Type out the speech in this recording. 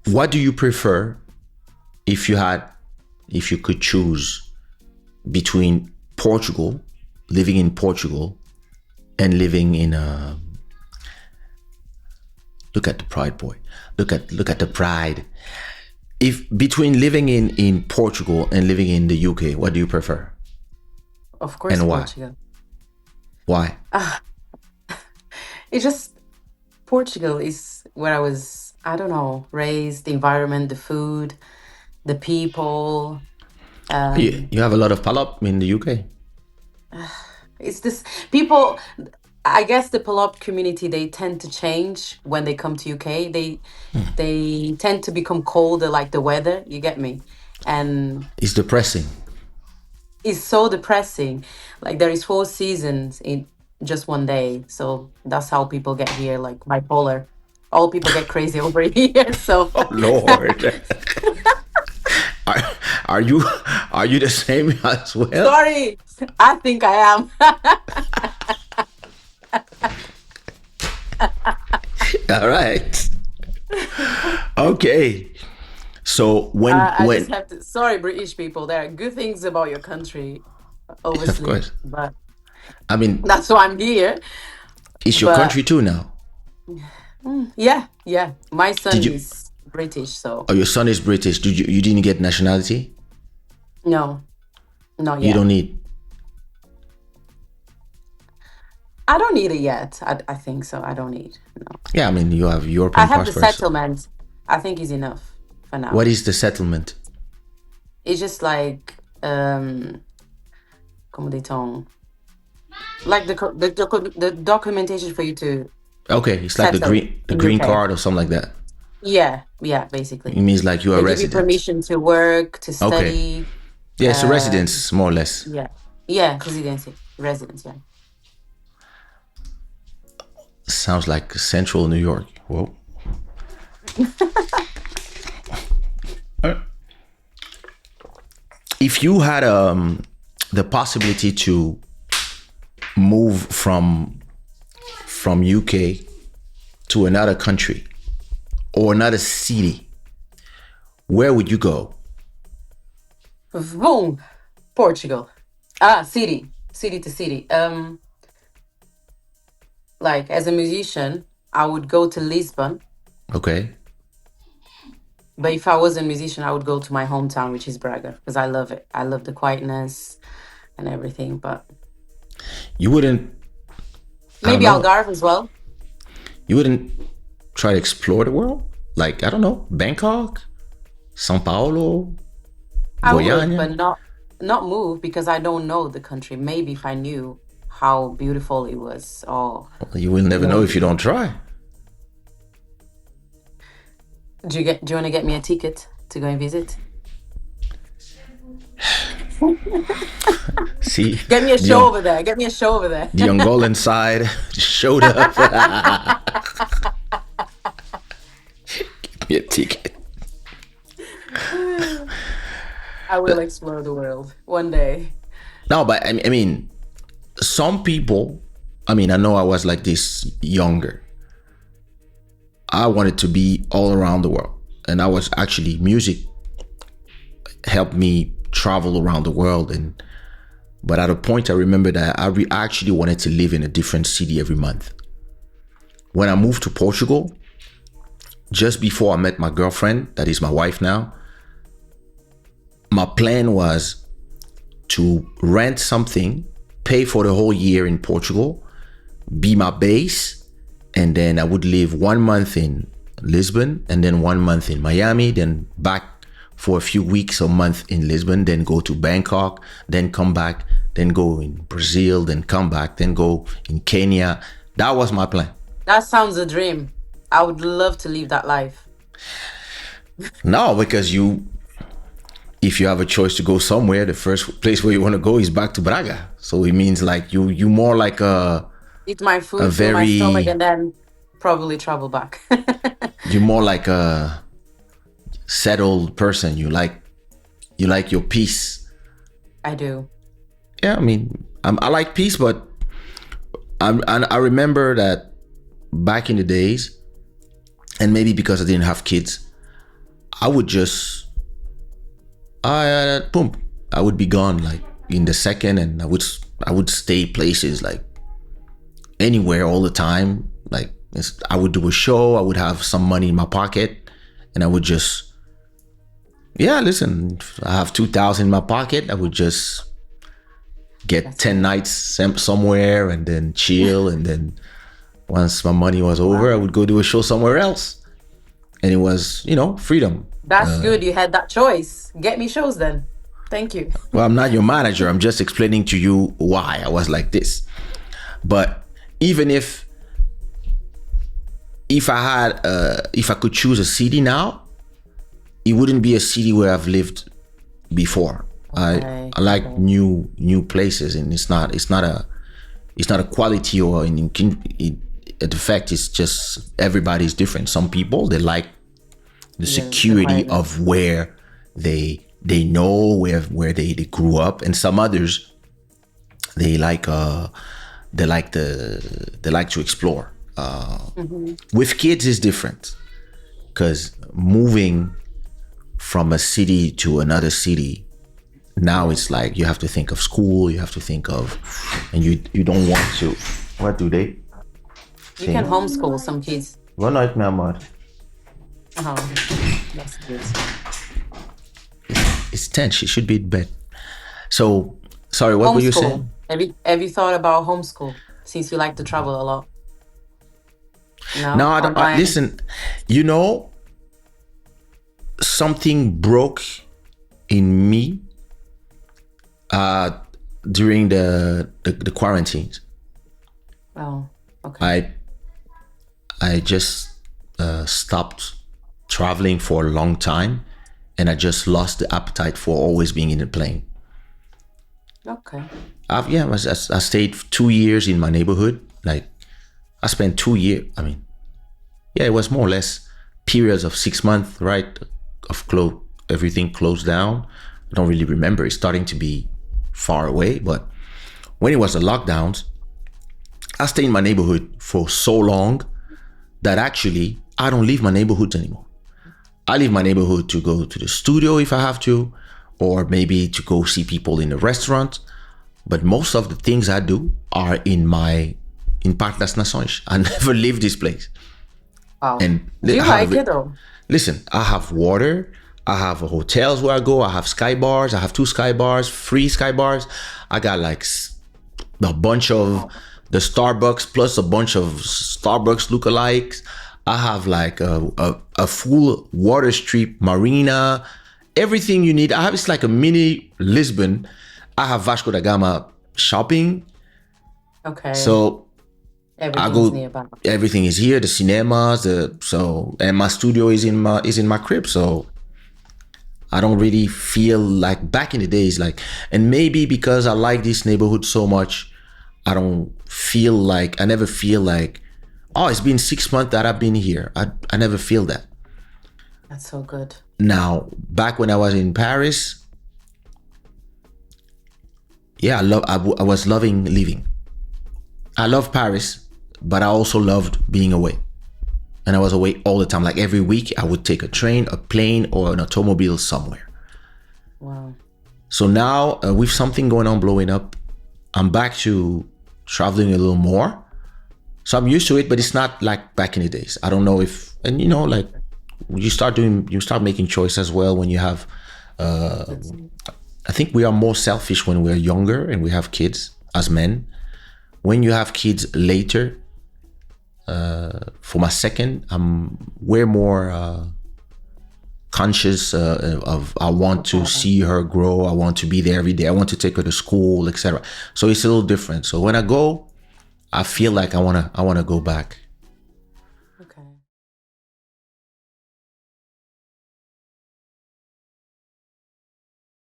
What do you prefer if you could choose between living in Portugal, and living in look at the pride, boy. Look at the pride. If between living in Portugal and living in the UK, what do you prefer? Of course, And why? Portugal. Why? It's just Portugal is where I was, I don't know, raised, the environment, the food, the people. You have a lot of palop in the UK. It's this people, I guess the Palop community, they tend to change when they come to UK. They tend to become colder, like the weather, you get me? And It's depressing. it's so depressing. Like there is 4 seasons in just one day. So that's how people get here, like bipolar. All people get crazy over here. So Oh Lord. are, are you are you the same as well? sorry. I think I am. All right. Okay. So I just when have to, sorry, British people. There are good things about your country, of obviously, course. but I mean, that's why I'm here. it's your But country too now. yeah, yeah. My Did son you is British, so Oh, your son is British. You didn't get nationality? no, not You yet. don't need. I don't need it yet. I think so. I don't need. No, Yeah, I mean you have I European have the passports. settlement. I think is enough for What now. is the settlement? It's just like como dit-on, like the documentation for you to Okay, it's like settle the in green UK. card or something like that. Yeah, yeah, It basically. means like you are a They give you resident. permission to work, to Okay. study. Yeah, it's a Uh, residence, more or less. yeah, yeah, residency, residence. Yeah. Sounds like central New York. Whoa. If you had the possibility to move from UK to another country or another city, where would you go? Boom, Portugal. Ah, city to city. Like as a musician, I would go to Lisbon. Okay. But if I was a musician, I would go to my hometown, which is Braga, because I love it. I love the quietness and everything. But You wouldn't, I don't maybe know, Algarve as well. you wouldn't try to explore the world? Like, I don't know, Bangkok, Sao Paulo, I would, Goiânia? but not move because I don't know the country. Maybe if I knew how beautiful it was. Oh, You will never know if you don't try. do you want to get me a ticket to go and visit? See, Get me a the show young, over there. Get me a show over there. the Angolan side showed up. Give me a ticket. I will explore the world one day. No, but I mean, some people, I mean, I know I was like this younger. I wanted to be all around the world. And I was actually, music helped me travel around the world. But at a point, I remember that I actually wanted to live in a different city every month. When I moved to Portugal, just before I met my girlfriend, that is my wife now, my plan was to rent something, pay for the whole year in Portugal, be my base, and then I would live 1 month in Lisbon, and then 1 month in Miami, then back for a few weeks or month in Lisbon, then go to Bangkok, then come back, then go in Brazil, then come back, then go in Kenya. That was my plan. That sounds a dream. I would love to live that life. No, because if you have a choice to go somewhere, the first place where you want to go is back to Braga. So it means like you more like Eat my a food, fill my stomach, very and then probably travel back. you're more like a settled person. You like your peace. I do. Yeah, I mean, I like peace, but I remember that back in the days, and maybe because I didn't have kids, I would just boom, I would be gone like in the second, and I would stay places like anywhere all the time. Like I would do a show, I would have some money in my pocket, and I would just, yeah, listen, I have 2,000 in my pocket, I would just get 10 nights somewhere and then chill, and then once my money was over, I would go do a show somewhere else, and it was, freedom. That's good. You had that choice. Get me shows then. Thank you. Well, I'm not your manager, I'm just explaining to you why I was like this. But even if I could choose a city now, it wouldn't be a city where I've lived before. I like new places, and it's not a quality or the fact is just everybody's different. Some people, they like the security of where they know where they grew up, and some others they like to explore. With kids is different, because moving from a city to another city, now it's like you have to think of school, you have to think of, and you don't want to. What do they? You can homeschool some kids. One night, Mama. Oh, that's good. It's 10. She should be in bed. So, sorry, what were you saying? Have you thought about homeschool, since you like to travel a lot? No, I don't. Listen, something broke in me during the quarantines. Oh, okay. I just stopped traveling for a long time, and I just lost the appetite for always being in a plane. Okay. I stayed 2 years in my neighborhood. Like, I spent 2 years. I mean, yeah, it was more or less periods of 6 months, right? Everything closed down. I don't really remember. It's starting to be far away. But when it was the lockdowns, I stayed in my neighborhood for so long that actually I don't leave my neighborhoods anymore. I leave my neighborhood to go to the studio if I have to, or maybe to go see people in the restaurant. But most of the things I do are in Parc das Nações. I never leave this place. Wow. And do you like it though? Listen, I have water. I have hotels where I go. I have sky bars. I have 2 sky bars, free sky bars. I got like a bunch of the Starbucks plus a bunch of Starbucks lookalikes. I have like a full water strip marina. Everything you need. It's like a mini Lisbon. I have Vasco da Gama shopping. Okay. So everything's nearby. Everything is here. The cinemas. And my studio is in my crib. So I don't really feel like back in the days, and maybe because I like this neighborhood so much, I never feel like, oh, it's been 6 months that I've been here. I never feel that. That's so good. Now, back when I was in Paris, yeah, I was loving living. I love Paris, but I also loved being away. And I was away all the time. Like every week, I would take a train, a plane, or an automobile somewhere. Wow. So now, with something going on, blowing up, I'm back to traveling a little more. So I'm used to it, but it's not like back in the days. I don't know if, and like you start making choices as well when you have, I think we are more selfish when we're younger and we have kids as men. When you have kids later, for my second, I'm way more conscious of I want to see her grow. I want to be there every day. I want to take her to school, etc. So it's a little different. So when I go, I feel like I wanna go back.